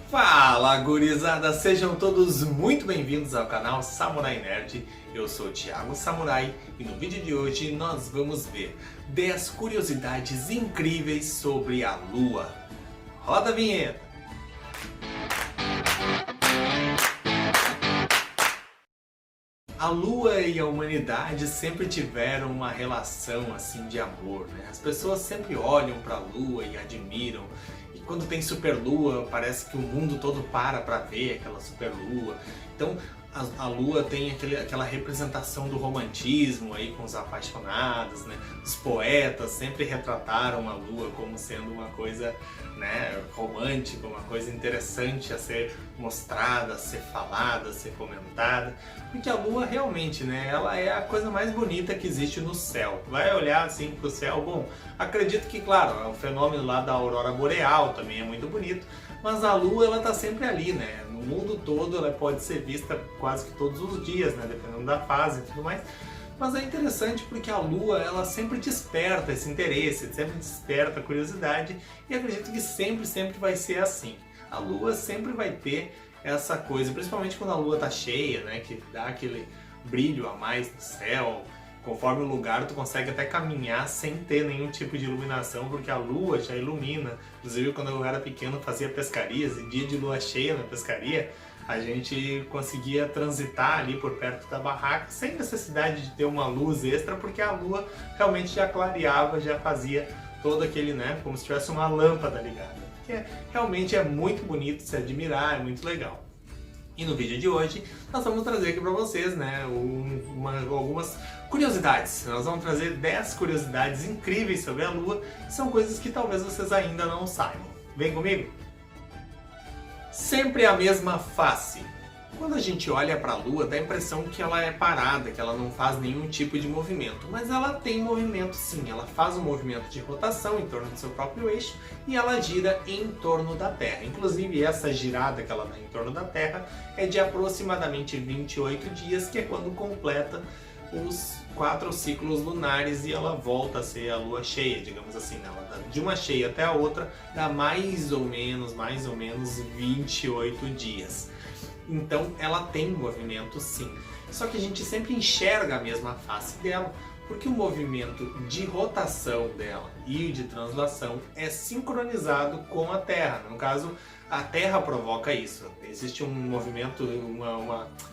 Fala, gurizada! Sejam todos muito bem-vindos ao canal Samurai Nerd. Eu sou o Thiago Samurai e no vídeo de hoje nós vamos ver 10 curiosidades incríveis sobre a Lua. Roda a vinheta! A Lua e a humanidade sempre tiveram uma relação assim de amor, né? As pessoas sempre olham para a Lua e admiram. E quando tem superlua, parece que o mundo todo para ver aquela superlua. Então a Lua tem aquela representação do romantismo aí com os apaixonados, né? Os poetas sempre retrataram a Lua como sendo uma coisa, né, romântica, uma coisa interessante a ser mostrada, a ser falada, a ser comentada. Porque a Lua realmente, né, ela é a coisa mais bonita que existe no céu. Vai olhar assim pro céu, bom, acredito que, claro, o fenômeno lá da aurora boreal também é muito bonito, mas a Lua ela tá sempre ali, né? No mundo todo ela pode ser vista quase que todos os dias, né, dependendo da fase e tudo mais. Mas é interessante porque a Lua ela sempre desperta esse interesse, sempre desperta a curiosidade e acredito que sempre vai ser assim. A Lua sempre vai ter essa coisa, principalmente quando a Lua tá cheia, né, que dá aquele brilho a mais no céu. Conforme o lugar, tu consegue até caminhar sem ter nenhum tipo de iluminação, porque a lua já ilumina. Inclusive, quando eu era pequeno, fazia pescarias, e dia de lua cheia na pescaria, a gente conseguia transitar ali por perto da barraca, sem necessidade de ter uma luz extra, porque a lua realmente já clareava, já fazia todo aquele, né, como se tivesse uma lâmpada ligada. Que realmente é muito bonito de se admirar, é muito legal. E no vídeo de hoje nós vamos trazer aqui para vocês, né, algumas curiosidades. Nós vamos trazer 10 curiosidades incríveis sobre a Lua, que são coisas que talvez vocês ainda não saibam. Vem comigo? Sempre a mesma face. Quando a gente olha para a Lua, dá a impressão que ela é parada, que ela não faz nenhum tipo de movimento. Mas ela tem movimento sim, ela faz um movimento de rotação em torno do seu próprio eixo e ela gira em torno da Terra. Inclusive essa girada que ela dá em torno da Terra é de aproximadamente 28 dias, que é quando completa os 4 ciclos lunares e ela volta a ser a lua cheia, digamos assim, né? Ela de uma cheia até a outra dá mais ou menos 28 dias. Então ela tem movimento sim, só que a gente sempre enxerga a mesma face dela, porque o movimento de rotação dela e de translação é sincronizado com a Terra. No caso, a Terra provoca isso. Existe um movimento,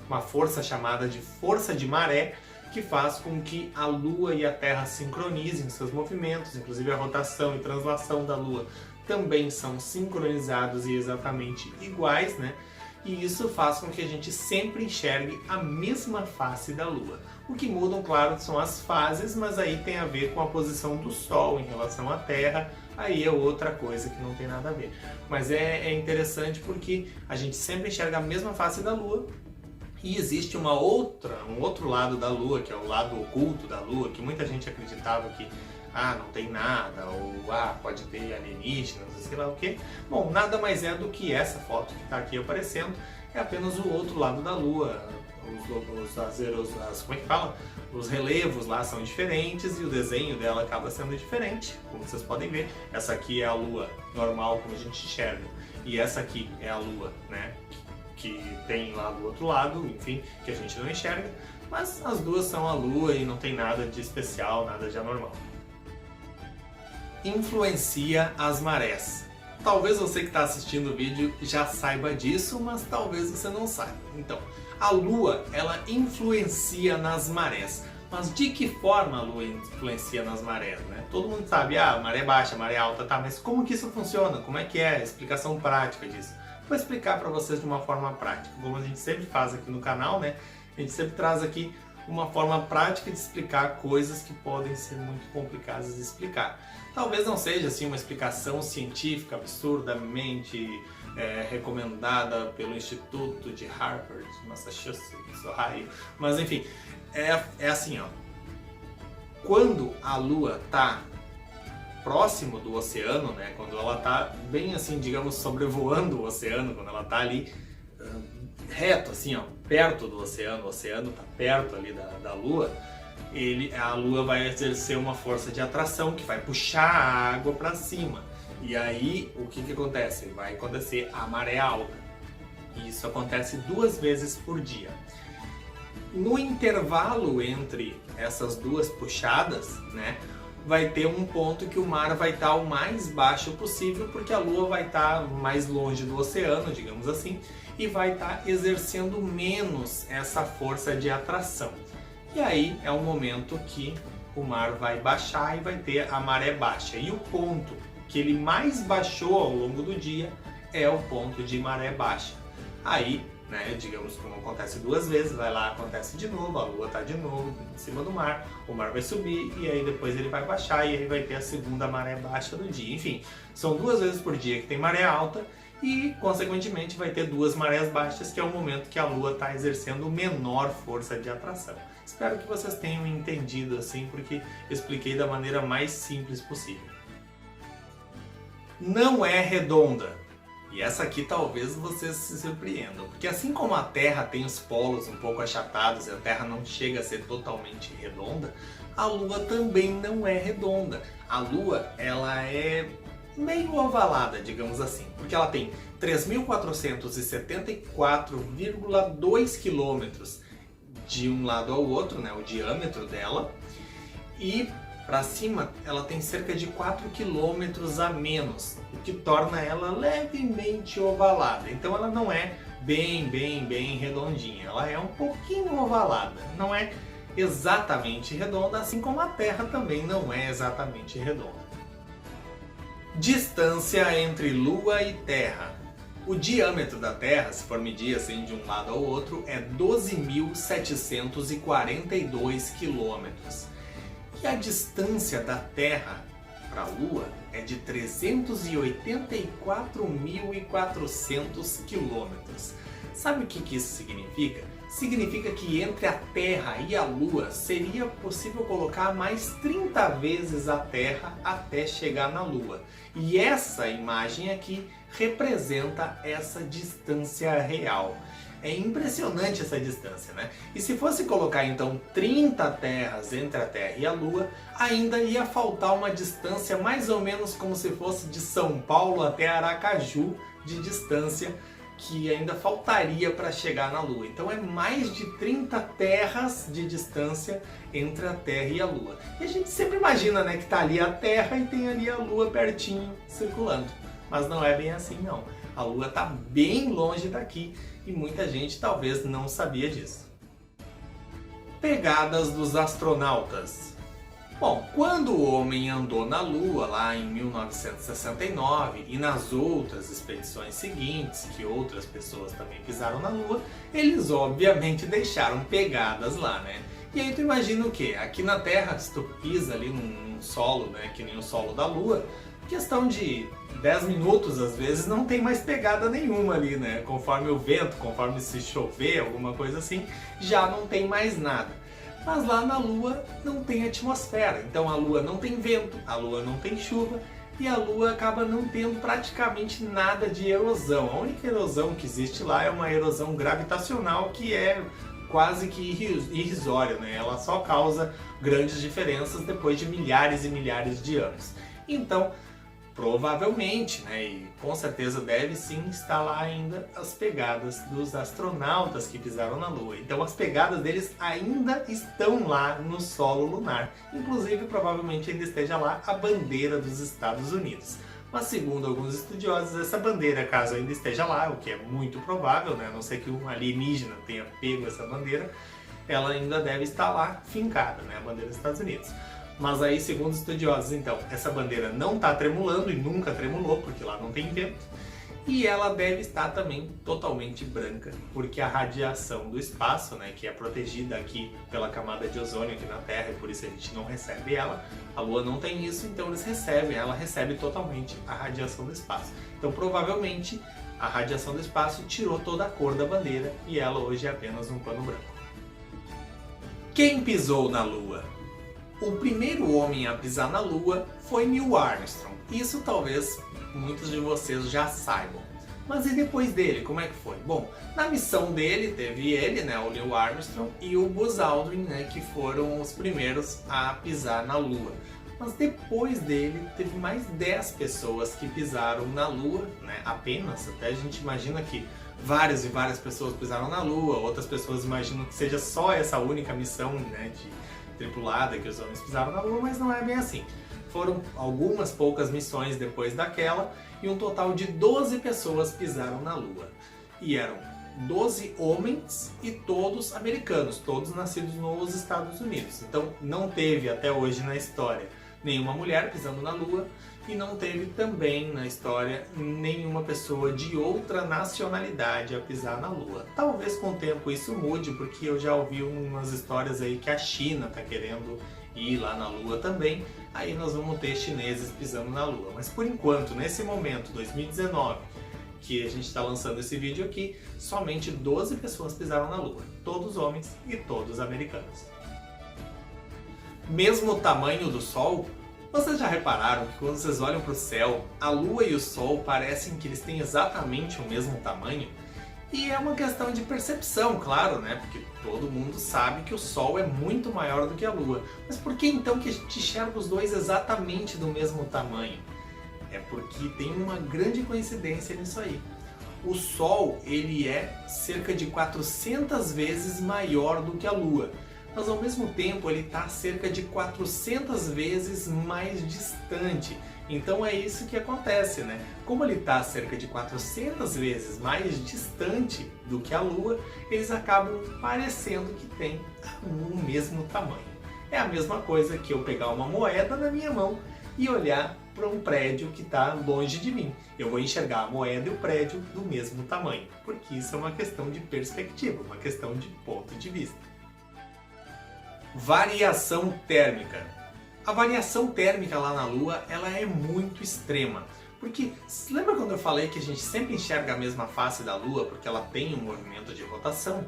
uma força chamada de força de maré, que faz com que a Lua e a Terra sincronizem seus movimentos, inclusive a rotação e translação da Lua também são sincronizados e exatamente iguais, né? E isso faz com que a gente sempre enxergue a mesma face da Lua. O que mudam, claro, são as fases, mas aí tem a ver com a posição do Sol em relação à Terra, aí é outra coisa que não tem nada a ver. Mas é interessante porque a gente sempre enxerga a mesma face da Lua, e existe um outro lado da Lua, que é o lado oculto da Lua, que muita gente acreditava que não tem nada, ou pode ter alienígenas, sei lá o que. Bom, nada mais é do que essa foto que está aqui aparecendo, é apenas o outro lado da Lua. Como é que fala? Os relevos lá são diferentes e o desenho dela acaba sendo diferente, como vocês podem ver. Essa aqui é a Lua normal, como a gente enxerga, e essa aqui é a Lua, né, que tem lá do outro lado, enfim, que a gente não enxerga, mas as duas são a Lua e não tem nada de especial, nada de anormal. Influencia as marés. Talvez você que está assistindo o vídeo já saiba disso, mas talvez você não saiba. Então, a Lua, ela influencia nas marés. Mas de que forma a Lua influencia nas marés, né? Todo mundo sabe, maré baixa, maré alta, tá, mas como que isso funciona? Como é que é a explicação prática disso? Vou explicar para vocês de uma forma prática, como a gente sempre faz aqui no canal, né? A gente sempre traz aqui uma forma prática de explicar coisas que podem ser muito complicadas de explicar. Talvez não seja assim uma explicação científica absurdamente recomendada pelo Instituto de Harvard, Massachusetts, Ohio, mas enfim, é assim, ó. Quando a Lua está próximo do oceano, né, quando ela está bem assim, digamos, sobrevoando o oceano, quando ela está ali reto, assim, ó, perto do oceano, o oceano está perto ali da Lua, a Lua vai exercer uma força de atração que vai puxar a água para cima. E aí, o que acontece? Vai acontecer a maré alta. E isso acontece 2 vezes por dia. No intervalo entre essas duas puxadas, né, vai ter um ponto que o mar vai estar o mais baixo possível, porque a Lua vai estar mais longe do oceano, digamos assim, e vai estar exercendo menos essa força de atração. E aí é o momento que o mar vai baixar e vai ter a maré baixa. E o ponto que ele mais baixou ao longo do dia é o ponto de maré baixa. Aí, né, digamos, como acontece 2 vezes, vai lá, acontece de novo, a Lua está de novo em cima do mar, o mar vai subir e aí depois ele vai baixar e aí vai ter a segunda maré baixa do dia. Enfim, são 2 vezes por dia que tem maré alta e, consequentemente, vai ter 2 marés baixas, que é o momento que a Lua está exercendo menor força de atração. Espero que vocês tenham entendido assim, porque eu expliquei da maneira mais simples possível. Não é redonda. E essa aqui talvez vocês se surpreendam, porque assim como a Terra tem os polos um pouco achatados e a Terra não chega a ser totalmente redonda, a Lua também não é redonda. A Lua, ela é meio ovalada, digamos assim, porque ela tem 3.474,2 quilômetros de um lado ao outro, né, o diâmetro dela, e para cima ela tem cerca de 4 quilômetros a menos, o que torna ela levemente ovalada. Então ela não é bem redondinha, ela é um pouquinho ovalada, não é exatamente redonda, assim como a Terra também não é exatamente redonda. Distância entre Lua e Terra. O diâmetro da Terra, se for medir assim de um lado ao outro, é 12.742 quilômetros. E a distância da Terra para a Lua é de 384.400 quilômetros. Sabe o que isso significa? Significa que entre a Terra e a Lua seria possível colocar mais 30 vezes a Terra até chegar na Lua. E essa imagem aqui representa essa distância real. É impressionante essa distância, né? E se fosse colocar então 30 terras entre a Terra e a Lua, ainda ia faltar uma distância mais ou menos como se fosse de São Paulo até Aracaju de distância, que ainda faltaria para chegar na Lua. Então é mais de 30 terras de distância entre a Terra e a Lua. E a gente sempre imagina, né, que está ali a Terra e tem ali a Lua pertinho circulando. Mas não é bem assim não. A Lua está bem longe daqui e muita gente talvez não sabia disso. Pegadas dos astronautas. Bom, quando o homem andou na Lua lá em 1969 e nas outras expedições seguintes, que outras pessoas também pisaram na Lua, eles obviamente deixaram pegadas lá, né? E aí tu imagina o quê? Aqui na Terra, se tu pisa ali num solo, né, que nem o solo da Lua, questão de 10 minutos, às vezes, não tem mais pegada nenhuma ali, né? Conforme o vento, conforme se chover, alguma coisa assim, já não tem mais nada. Mas lá na Lua não tem atmosfera, então a Lua não tem vento, a Lua não tem chuva e a Lua acaba não tendo praticamente nada de erosão. A única erosão que existe lá é uma erosão gravitacional que é quase que irrisória, né? Ela só causa grandes diferenças depois de milhares e milhares de anos. Então, provavelmente, né, e com certeza deve sim estar lá ainda as pegadas dos astronautas que pisaram na Lua. Então as pegadas deles ainda estão lá no solo lunar. Inclusive, provavelmente ainda esteja lá a bandeira dos Estados Unidos. Mas segundo alguns estudiosos, essa bandeira, caso ainda esteja lá, o que é muito provável, né, a não ser que um alienígena tenha pego essa bandeira, ela ainda deve estar lá fincada, né, a bandeira dos Estados Unidos. Mas aí, segundo os estudiosos, então, essa bandeira não está tremulando e nunca tremulou, porque lá não tem vento. E ela deve estar também totalmente branca, porque a radiação do espaço, né, que é protegida aqui pela camada de ozônio aqui na Terra, e por isso a gente não recebe ela, a Lua não tem isso, então ela recebe totalmente a radiação do espaço. Então, provavelmente, a radiação do espaço tirou toda a cor da bandeira e ela hoje é apenas um pano branco. Quem pisou na Lua? O primeiro homem a pisar na Lua foi Neil Armstrong. Isso talvez muitos de vocês já saibam. Mas e depois dele, como é que foi? Bom, na missão dele teve ele, né, o Neil Armstrong, e o Buzz Aldrin, né, que foram os primeiros a pisar na Lua. Mas depois dele, teve mais 10 pessoas que pisaram na Lua, né? Apenas, até a gente imagina que várias e várias pessoas pisaram na Lua, outras pessoas imaginam que seja só essa única missão, né, de tripulada que os homens pisaram na Lua, mas não é bem assim. Foram algumas poucas missões depois daquela e um total de 12 pessoas pisaram na Lua. E eram 12 homens e todos americanos, todos nascidos nos Estados Unidos. Então não teve até hoje na história nenhuma mulher pisando na Lua e não teve também na história nenhuma pessoa de outra nacionalidade a pisar na Lua. Talvez com o tempo isso mude, porque eu já ouvi umas histórias aí que a China está querendo ir lá na Lua também, aí nós vamos ter chineses pisando na Lua. Mas por enquanto, nesse momento, 2019, que a gente está lançando esse vídeo aqui, somente 12 pessoas pisaram na Lua, todos homens e todos americanos. Mesmo o tamanho do Sol, vocês já repararam que quando vocês olham para o céu, a Lua e o Sol parecem que eles têm exatamente o mesmo tamanho? E é uma questão de percepção, claro, né? Porque todo mundo sabe que o Sol é muito maior do que a Lua. Mas por que então que a gente enxerga os dois exatamente do mesmo tamanho? É porque tem uma grande coincidência nisso aí. O Sol, ele é cerca de 400 vezes maior do que a Lua. Mas ao mesmo tempo ele está cerca de 400 vezes mais distante. Então é isso que acontece, né? Como ele está cerca de 400 vezes mais distante do que a Lua, eles acabam parecendo que têm o mesmo tamanho. É a mesma coisa que eu pegar uma moeda na minha mão e olhar para um prédio que está longe de mim. Eu vou enxergar a moeda e o prédio do mesmo tamanho, porque isso é uma questão de perspectiva, uma questão de ponto de vista. Variação térmica. A variação térmica lá na Lua, ela é muito extrema. Porque, lembra quando eu falei que a gente sempre enxerga a mesma face da Lua porque ela tem um movimento de rotação?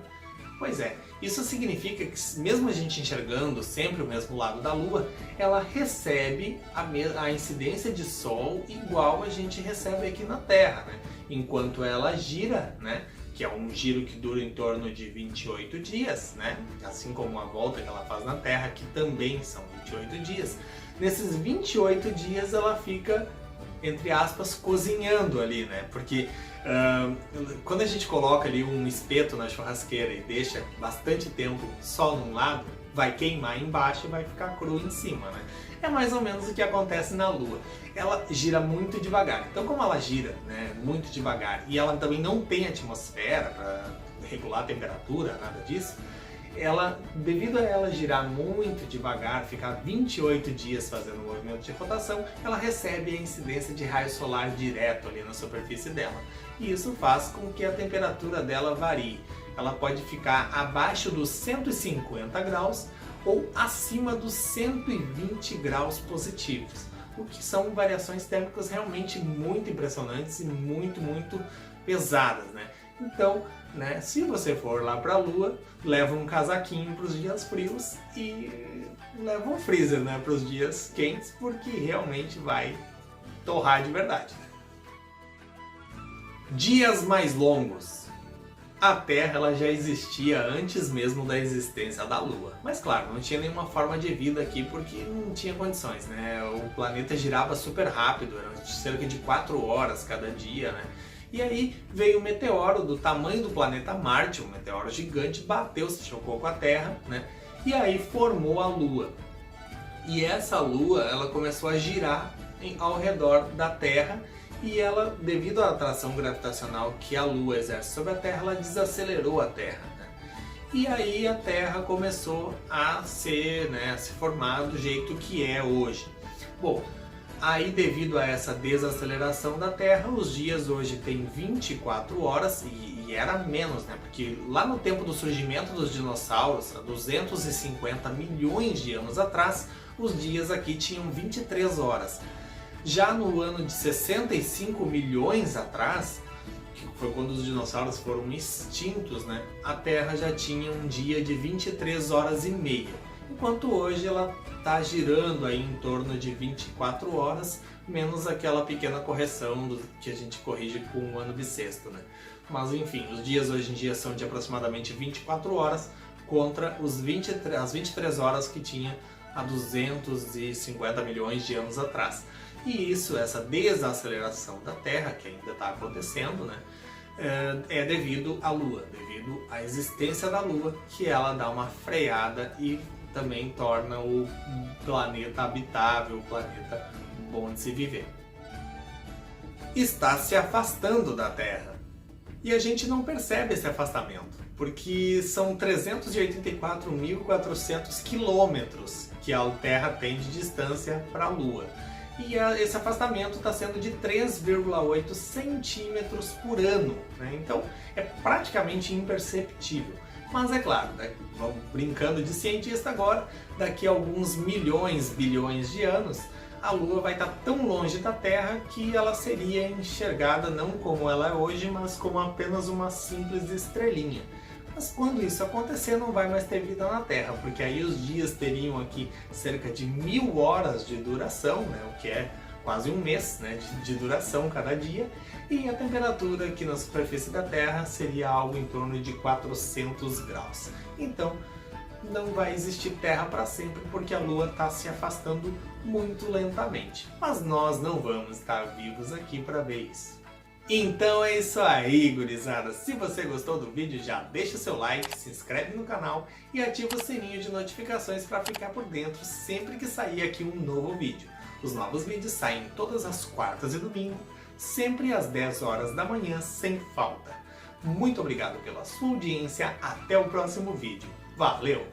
Pois é, isso significa que mesmo a gente enxergando sempre o mesmo lado da Lua, ela recebe a incidência de Sol igual a gente recebe aqui na Terra, né? Enquanto ela gira, né? Que é um giro que dura em torno de 28 dias, né? Assim como a volta que ela faz na Terra, que também são 28 dias. Nesses 28 dias ela fica, entre aspas, cozinhando ali, né? Porque quando a gente coloca ali um espeto na churrasqueira e deixa bastante tempo só num lado, vai queimar embaixo e vai ficar cru em cima, né? É mais ou menos o que acontece na Lua. Ela gira muito devagar. Então, como ela gira, né, muito devagar e ela também não tem atmosfera para regular a temperatura, nada disso, devido a ela girar muito devagar, ficar 28 dias fazendo o movimento de rotação, ela recebe a incidência de raio solar direto ali na superfície dela. E isso faz com que a temperatura dela varie. Ela pode ficar abaixo dos 150 graus ou acima dos 120 graus positivos, o que são variações térmicas realmente muito impressionantes e muito pesadas, né? Então, né, se você for lá para a Lua, leva um casaquinho para os dias frios e leva um freezer, né, para os dias quentes, porque realmente vai torrar de verdade. Dias mais longos. A Terra ela já existia antes mesmo da existência da Lua. Mas claro, não tinha nenhuma forma de vida aqui porque não tinha condições, né? O planeta girava super rápido, era cerca de 4 horas cada dia, né? E aí veio um meteoro do tamanho do planeta Marte, um meteoro gigante, bateu, se chocou com a Terra, né? E aí formou a Lua. E essa Lua, ela começou a girar ao redor da Terra e ela, devido à atração gravitacional que a Lua exerce sobre a Terra, ela desacelerou a Terra, né? E aí a Terra começou a ser, né, a se formar do jeito que é hoje. Bom, aí devido a essa desaceleração da Terra, os dias hoje têm 24 horas e era menos, né? Porque lá no tempo do surgimento dos dinossauros, há 250 milhões de anos atrás, os dias aqui tinham 23 horas. Já no ano de 65 milhões atrás, que foi quando os dinossauros foram extintos, né? A Terra já tinha um dia de 23 horas e meia. Enquanto hoje ela está girando aí em torno de 24 horas, menos aquela pequena correção que a gente corrige com um ano bissexto, né? Mas enfim, os dias hoje em dia são de aproximadamente 24 horas contra as 23 horas que tinha há 250 milhões de anos atrás. E isso, essa desaceleração da Terra, que ainda está acontecendo, né, é devido à Lua, devido à existência da Lua, que ela dá uma freada e também torna o planeta habitável, o planeta bom de se viver. Está se afastando da Terra. E a gente não percebe esse afastamento, porque são 384.400 quilômetros que a Terra tem de distância para a Lua. E esse afastamento está sendo de 3,8 centímetros por ano, né? Então é praticamente imperceptível. Mas é claro, né? Vamos brincando de cientista agora, daqui a alguns milhões, bilhões de anos, a Lua vai estar tão longe da Terra que ela seria enxergada não como ela é hoje, mas como apenas uma simples estrelinha. Mas quando isso acontecer, não vai mais ter vida na Terra, porque aí os dias teriam aqui cerca de 1000 horas de duração, né, o que é quase um mês, né, de duração cada dia, e a temperatura aqui na superfície da Terra seria algo em torno de 400 graus. Então, não vai existir Terra para sempre, porque a Lua está se afastando muito lentamente. Mas nós não vamos estar vivos aqui para ver isso. Então é isso aí, gurizada. Se você gostou do vídeo, já deixa o seu like, se inscreve no canal e ativa o sininho de notificações para ficar por dentro sempre que sair aqui um novo vídeo. Os novos vídeos saem todas as quartas e domingo, sempre às 10 horas da manhã, sem falta. Muito obrigado pela sua audiência, até o próximo vídeo. Valeu!